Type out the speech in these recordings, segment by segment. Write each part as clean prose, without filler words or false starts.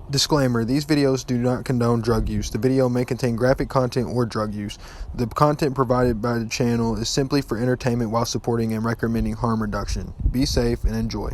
Disclaimer: these videos do not condone drug use. The video may contain graphic content or drug use. The content provided by the channel is simply for entertainment while supporting and recommending harm reduction. Be safe and enjoy.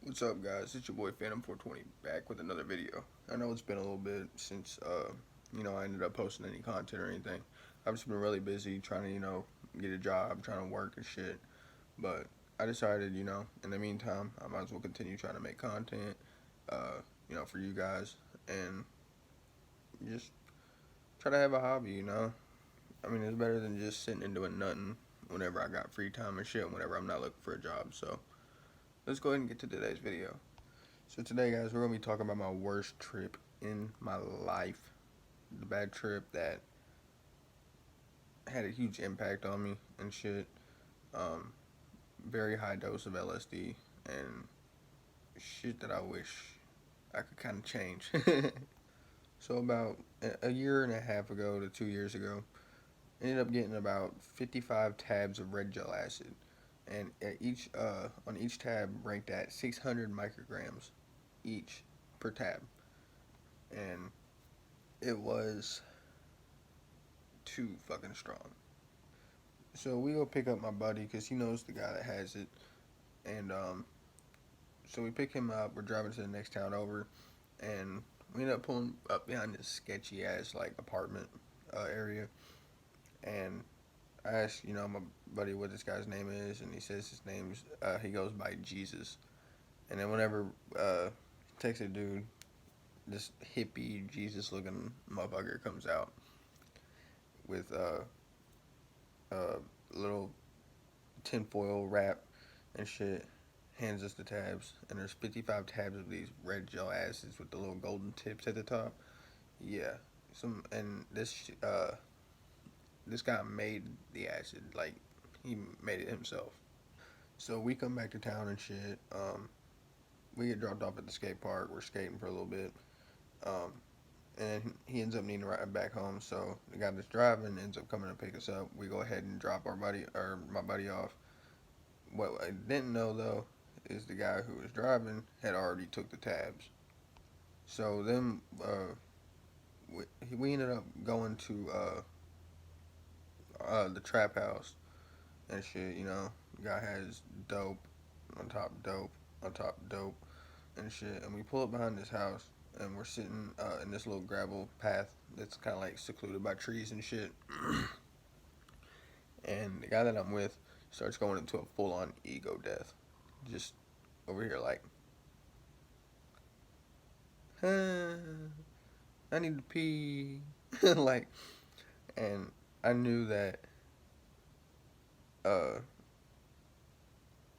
What's up, guys? It's your boy Phantom420 back with another video. I know it's been a little bit since I ended up posting any content or anything. I've just been really busy trying to get a job, trying to work and shit. But I decided, in the meantime, I might as well continue trying to make content, for you guys, and just try to have a hobby. I mean, it's better than just sitting and doing nothing whenever I got free time and shit, whenever I'm not looking for a job. So let's go ahead and get to today's video. So today, guys, we're going to be talking about my worst trip in my life. The bad trip that had a huge impact on me and shit. Very high dose of LSD and shit that I wish I could kind of change. So about a year and a half ago to 2 years ago, I ended up getting about 55 tabs of red gel acid. And on each tab ranked at 600 micrograms each per tab. And it was too fucking strong. So we go pick up my buddy because he knows the guy that has it. And so we pick him up. We're driving to the next town over. And we end up pulling up behind this sketchy ass like apartment area. And I asked, my buddy what this guy's name is. And he says his name's, he goes by Jesus. And then whenever takes a dude, this hippie Jesus looking motherfucker comes out with a little tinfoil wrap and shit, hands us the tabs, and there's 55 tabs of these red gel acids with the little golden tips at the top. Yeah, and this guy made the acid, like he made it himself. So we come back to town and shit. We get dropped off at the skate park. We're skating for a little bit. Um, and he ends up needing to ride back home. So the guy that's driving ends up coming to pick us up. We go ahead and drop my buddy off. What I didn't know though is the guy who was driving had already took the tabs. So then we ended up going to the trap house and shit. The guy has dope on top dope and shit. And we pull up behind this house and we're sitting in this little gravel path that's kind of like secluded by trees and shit. And the guy that I'm with starts going into a full on ego death. Just over here like, I need to pee. Like, and I knew that, uh,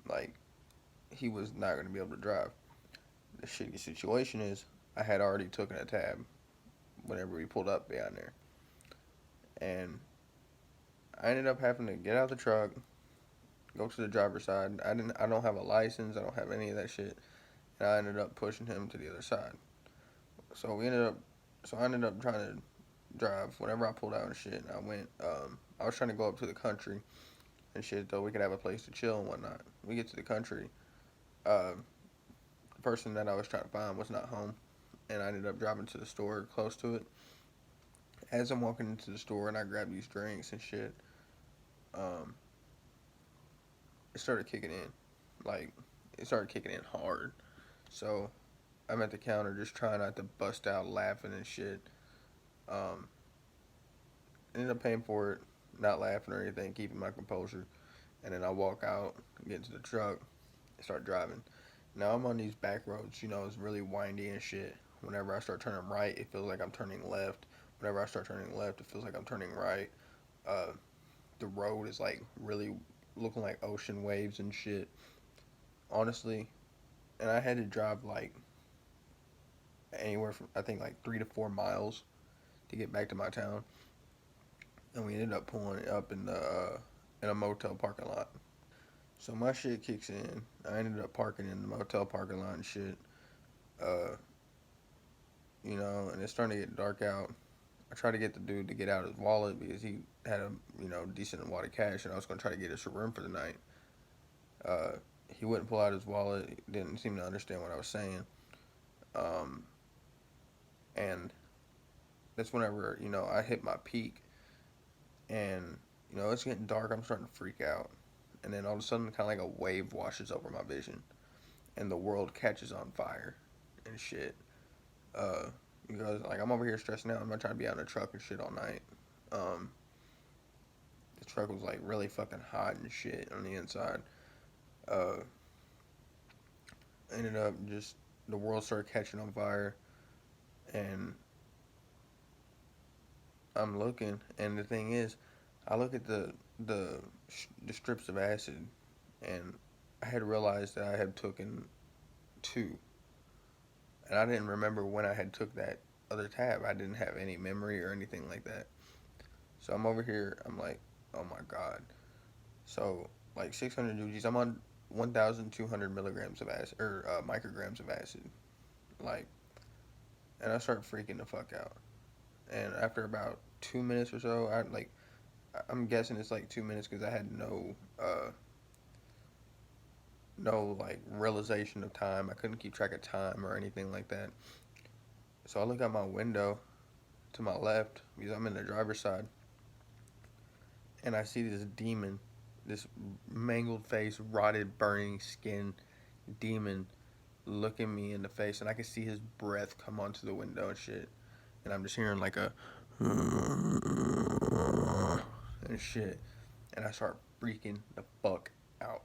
like, he was not going to be able to drive. The shitty situation is, I had already taken a tab whenever we pulled up behind there. And I ended up having to get out of the truck, go to the driver's side. I don't have a license. I don't have any of that shit. And I ended up pushing him to the other side. So I ended up trying to drive whenever I pulled out and shit. And I was trying to go up to the country and shit, though we could have a place to chill and whatnot. We get to the country. The person that I was trying to find was not home, and I ended up driving to the store close to it. As I'm walking into the store and I grab these drinks and shit, um, it started kicking in. Like, it started kicking in hard. So I'm at the counter just trying not to bust out laughing and shit. Um, Ended up paying for it, not laughing or anything, keeping my composure. And then I walk out, get into the truck, and start driving. Now I'm on these back roads, it's really windy and shit. Whenever I start turning right, it feels like I'm turning left. Whenever I start turning left, it feels like I'm turning right. Uh, the road is like really looking like ocean waves and shit. Honestly, and I had to drive like anywhere from I think like 3 to 4 miles to get back to my town, and we ended up pulling up in a motel parking lot. So my shit kicks in. I ended up parking in the motel parking lot and shit. Uh, and it's starting to get dark out. I tried to get the dude to get out his wallet because he had a decent amount of cash, and I was gonna try to get us a room for the night. Uh, he wouldn't pull out his wallet. He didn't seem to understand what I was saying. Um, and that's whenever I hit my peak, and it's getting dark. I'm starting to freak out, and then all of a sudden, kind of like a wave washes over my vision, and the world catches on fire, and shit. Uh, because like I'm over here stressing out. I'm not trying to be out in a truck and shit all night. Um, the truck was like really fucking hot and shit on the inside. Uh, Ended up just the world started catching on fire, and I'm looking, and the thing is, I look at the strips of acid, and I had realized that I had taken two, and I didn't remember when I had took that other tab. I didn't have any memory or anything like that. So I'm over here. I'm like, oh my god. So like 600 UGs. I'm on 1,200 milligrams of acid or micrograms of acid. Like, and I start freaking the fuck out. And after about 2 minutes or so, I'm guessing it's like 2 minutes because I had no like realization of time. I couldn't keep track of time or anything like that. So I look out my window to my left because I'm in the driver's side, and I see this demon, this mangled face, rotted, burning skin demon looking me in the face, and I can see his breath come onto the window and shit. And I'm just hearing like a and shit, and I start freaking the fuck out.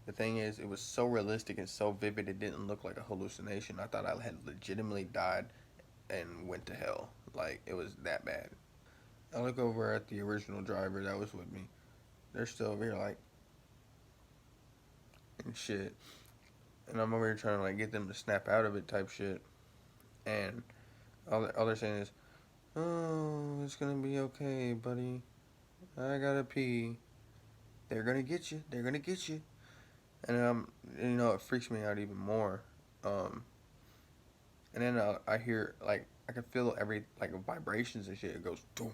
The thing is, it was so realistic and so vivid, it didn't look like a hallucination. I thought I had legitimately died and went to hell. Like, it was that bad. I look over at the original driver that was with me. They're still over here, like, and shit. And I'm over here trying to, like, get them to snap out of it type shit. And all they're saying is, oh, it's gonna be okay, buddy. I gotta pee. They're gonna get you. They're gonna get you. And it freaks me out even more. Um, and then I hear like I can feel every like vibrations and shit. It goes doom,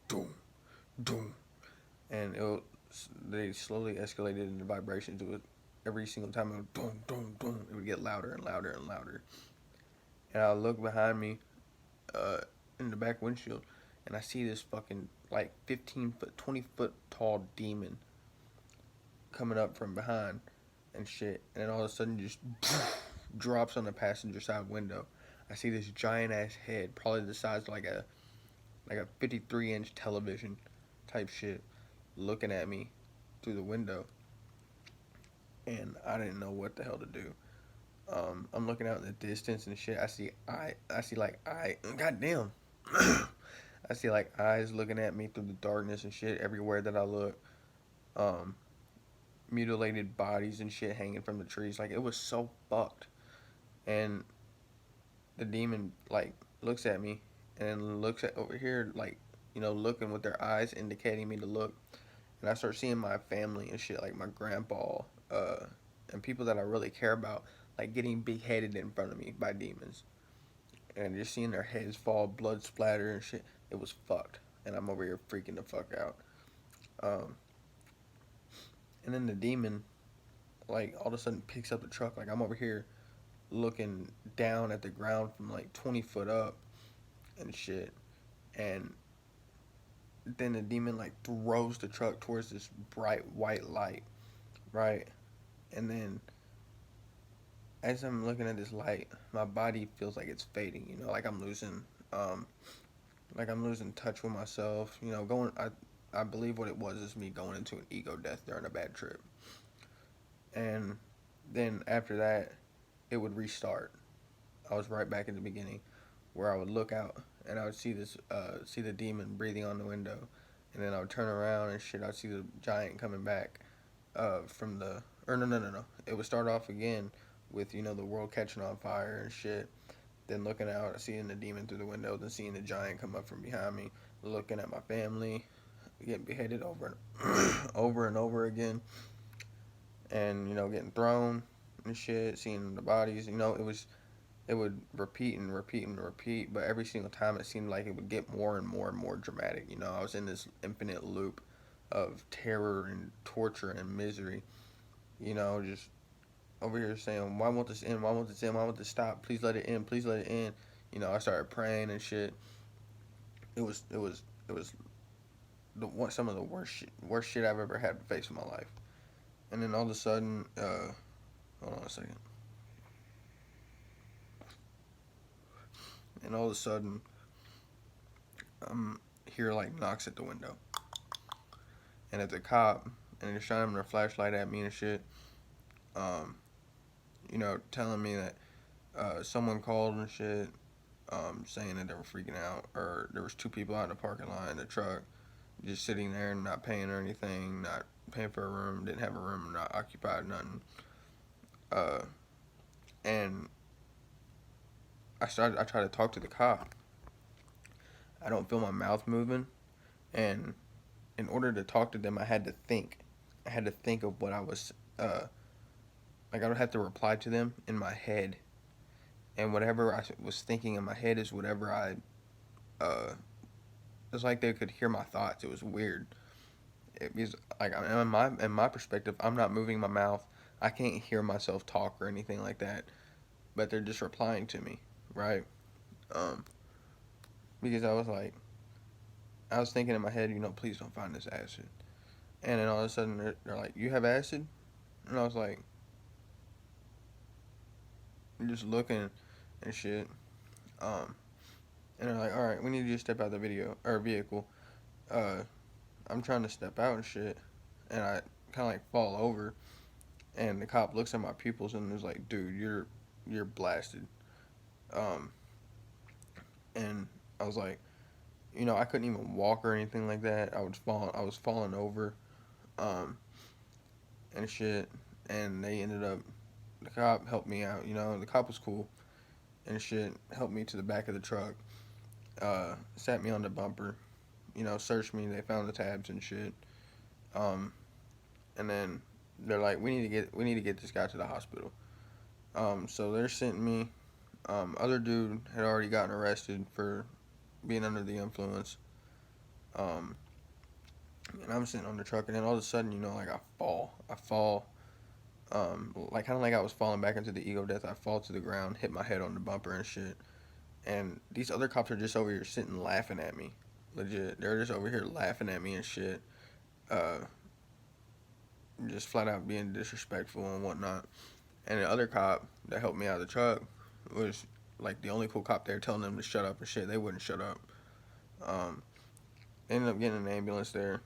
doom, doom, and they slowly escalated in the vibrations. It was every single time it would doom, doom, doom. It would get louder and louder and louder. And I look behind me, uh, in the back windshield, and I see this fucking like 15 foot, 20 foot tall demon coming up from behind and shit, and then all of a sudden just drops on the passenger side window. I see this giant ass head, probably the size of like a 53-inch television type shit, looking at me through the window, and I didn't know what the hell to do. I'm looking out in the distance and shit. I see like goddamn. I see like eyes looking at me through the darkness and shit everywhere that I look. Um, Mutilated bodies and shit hanging from the trees. Like, it was so fucked. And the demon like looks at me and looks at over here like looking with their eyes indicating me to look, and I start seeing my family and shit like my grandpa and people that I really care about like getting beheaded in front of me by demons, and just seeing their heads fall, blood splatter and shit. It was fucked, and I'm over here freaking the fuck out. um, and then the demon like all of a sudden picks up the truck. Like, I'm over here looking down at the ground from like 20 foot up and shit, and then the demon like throws the truck towards this bright white light, right? And then as I'm looking at this light, my body feels like it's fading. Um, like I'm losing touch with myself. I believe what it was is me going into an ego death during a bad trip, and then after that, it would restart. I was right back in the beginning, where I would look out and I would see the demon breathing on the window, and then I would turn around and shit. I'd see the giant coming back, from the or no. It would start off again with the world catching on fire and shit. Then looking out, seeing the demon through the window, then seeing the giant come up from behind me, looking at my family, getting beheaded over and over and over again, and getting thrown and shit, seeing the bodies. It would repeat and repeat and repeat, but every single time it seemed like it would get more and more and more dramatic. I was in this infinite loop of terror and torture and misery. Just over here saying, "Why won't this end? Why won't this end? Why won't this stop? Please let it end. Please let it end." I started praying and shit. It was some of the worst shit I've ever had to face in my life. And then all of a sudden, hold on a second. And all of a sudden, I'm hear like knocks at the window, and it's a cop, and they're shining their flashlight at me and shit. Um, telling me that someone called and shit, saying that they were freaking out, or there was two people out in the parking lot in the truck, just sitting there and not paying or anything, not paying for a room, didn't have a room, not occupied, nothing. Uh, and I tried to talk to the cop. I don't feel my mouth moving, and in order to talk to them, I had to think. I had to think of what I was, like I would have to reply to them in my head, and whatever I was thinking in my head is whatever uh, it's like they could hear my thoughts. It was weird. It was like in my perspective, I'm not moving my mouth. I can't hear myself talk or anything like that, but they're just replying to me, right? Um, because I was thinking in my head, please don't find this acid. And then all of a sudden they're like, "You have acid?" And I was like, just looking and shit. Um, and they're like, "All right, we need you to step out of the video or vehicle." Uh, I'm trying to step out and shit, and I kind of like fall over, and the cop looks at my pupils and is like, "Dude, you're blasted." Um, and I was like, I couldn't even walk or anything like that. I was falling over, um, and shit. And they ended up, the cop helped me out. The cop was cool and shit. Helped me to the back of the truck. Sat me on the bumper. Searched me. They found the tabs and shit. Um, and then they're like, we need to get this guy to the hospital. So they're sending me. Other dude had already gotten arrested for being under the influence. Um, and I'm sitting on the truck, and then all of a sudden, like I fall, like kind of like I was falling back into the ego death. I fall to the ground, hit my head on the bumper and shit. And these other cops are just over here sitting laughing at me, legit. They're just over here laughing at me and shit, uh, just flat out being disrespectful and whatnot. And the other cop that helped me out of the truck was like the only cool cop there, telling them to shut up and shit. They wouldn't shut up. Um, Ended up getting an ambulance there.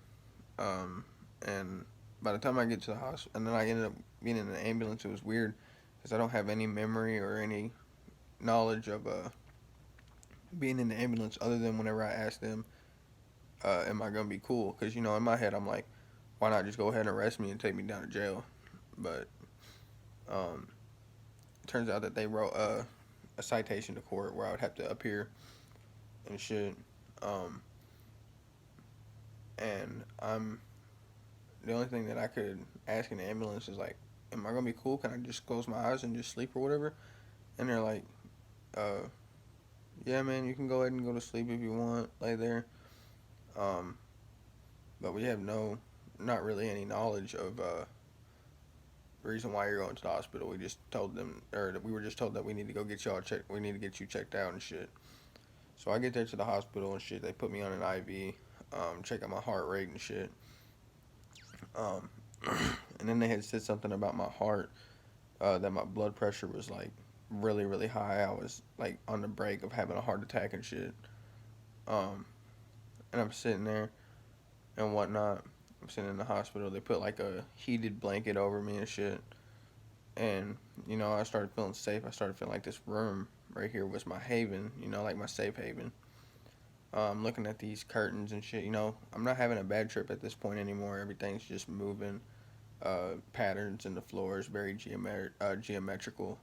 Um, and by the time I get to the hospital, and then I ended up being in an ambulance, it was weird because I don't have any memory or any knowledge of being in the ambulance other than whenever I asked them, am I going to be cool? Because, in my head, I'm like, why not just go ahead and arrest me and take me down to jail? But um, it turns out that they wrote a citation to court where I would have to appear and shit. Um, and the only thing that I could ask in the ambulance is like, am I gonna be cool? Can I just close my eyes and just sleep or whatever? And they're like, uh, yeah, man, you can go ahead and go to sleep if you want, lay there. Um, but we have not really any knowledge of the reason why you're going to the hospital. We just told them, or we were just told that we need to go get y'all checked. We need to get you checked out and shit. So I get there to the hospital and shit. They put me on an IV, check out my heart rate and shit. Um, and then they had said something about my heart, that my blood pressure was like really, really high. I was like on the brink of having a heart attack and shit. Um, and I'm sitting there and whatnot. I'm sitting in the hospital. They put like a heated blanket over me and shit. And, I started feeling safe. I started feeling like this room right here was my haven, like my safe haven. Looking at these curtains and shit, I'm not having a bad trip at this point anymore. Everything's just moving. Patterns in the floors, very geometrical.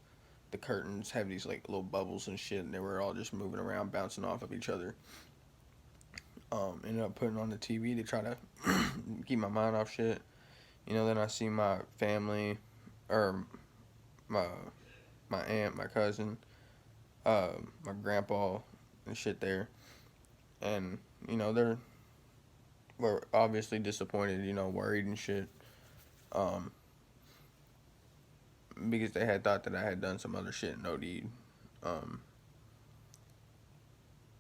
The curtains have these like little bubbles and shit, and they were all just moving around, bouncing off of each other. Ended up putting on the TV to try to keep my mind off shit. Then I see my family, or my my aunt, my cousin, uh, my grandpa, and shit there, and they're were obviously disappointed, worried and shit, um, because they had thought that I had done some other shit, no deed, um,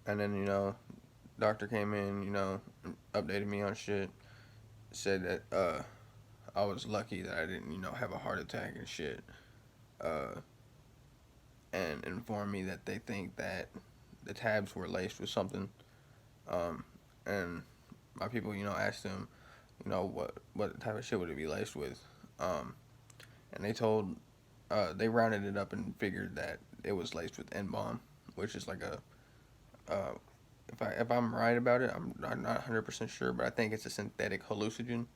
and then doctor came in, updated me on shit, said that I was lucky that I didn't, have a heart attack and shit, uh, and informed me that they think that the tabs were laced with something, um, and my people, asked them, what type of shit would it be laced with, um, and they rounded it up and figured that it was laced with N-bomb, which is like a, uh, if I'm right about it, I'm not 100% sure, but I think it's a synthetic hallucinogen,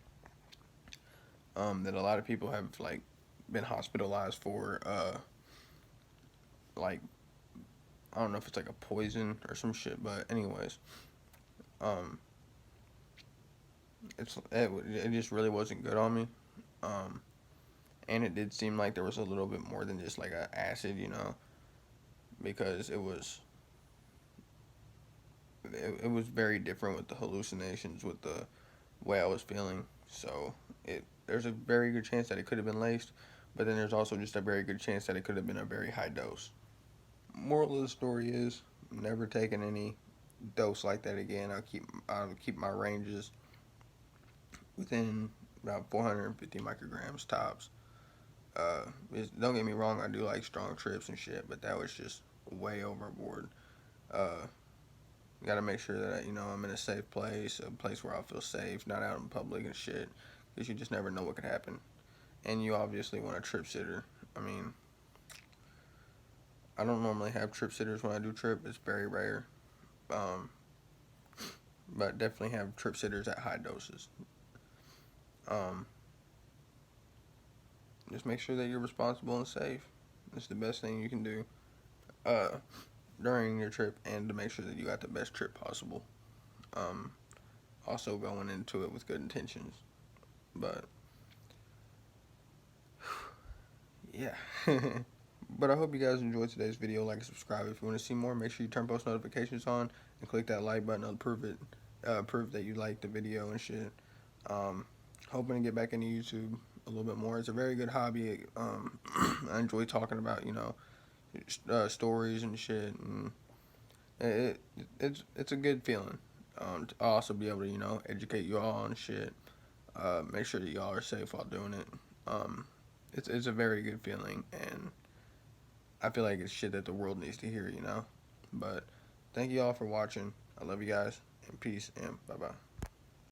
that a lot of people have like been hospitalized for, like I don't know if it's like a poison or some shit, but anyways, um, it just really wasn't good on me, um, and it did seem like there was a little bit more than just like a acid, because it was very different with the hallucinations, with the way I was feeling. So there's a very good chance that it could have been laced, but then there's also just a very good chance that it could have been a very high dose. Moral of the story is never taking any dose like that again. I'll keep my ranges within about 450 micrograms tops. Don't get me wrong, I do like strong trips and shit, but that was just way overboard. Uh, Got to make sure that I'm in a safe place, a place where I feel safe, not out in public and shit, because you just never know what could happen. And you obviously want a trip sitter. I mean, I don't normally have trip sitters when I do trip. It's very rare. Um, but definitely have trip sitters at high doses. Um, just make sure that you're responsible and safe. It's the best thing you can do uh, during your trip, and to make sure that you got the best trip possible. Um, Also going into it with good intentions. But yeah. But I hope you guys enjoyed today's video. Like and subscribe if you want to see more. Make sure you turn post notifications on and click that like button to prove that you like the video and shit. Um, Hoping to get back into YouTube a little bit more. It's a very good hobby. I enjoy talking about stories and shit, and it it's a good feeling. To also be able to educate you all on shit. Make sure that y'all are safe while doing it. Um, it's a very good feeling, and I feel like it's shit that the world needs to hear. But thank you all for watching. I love you guys, and peace, and bye bye.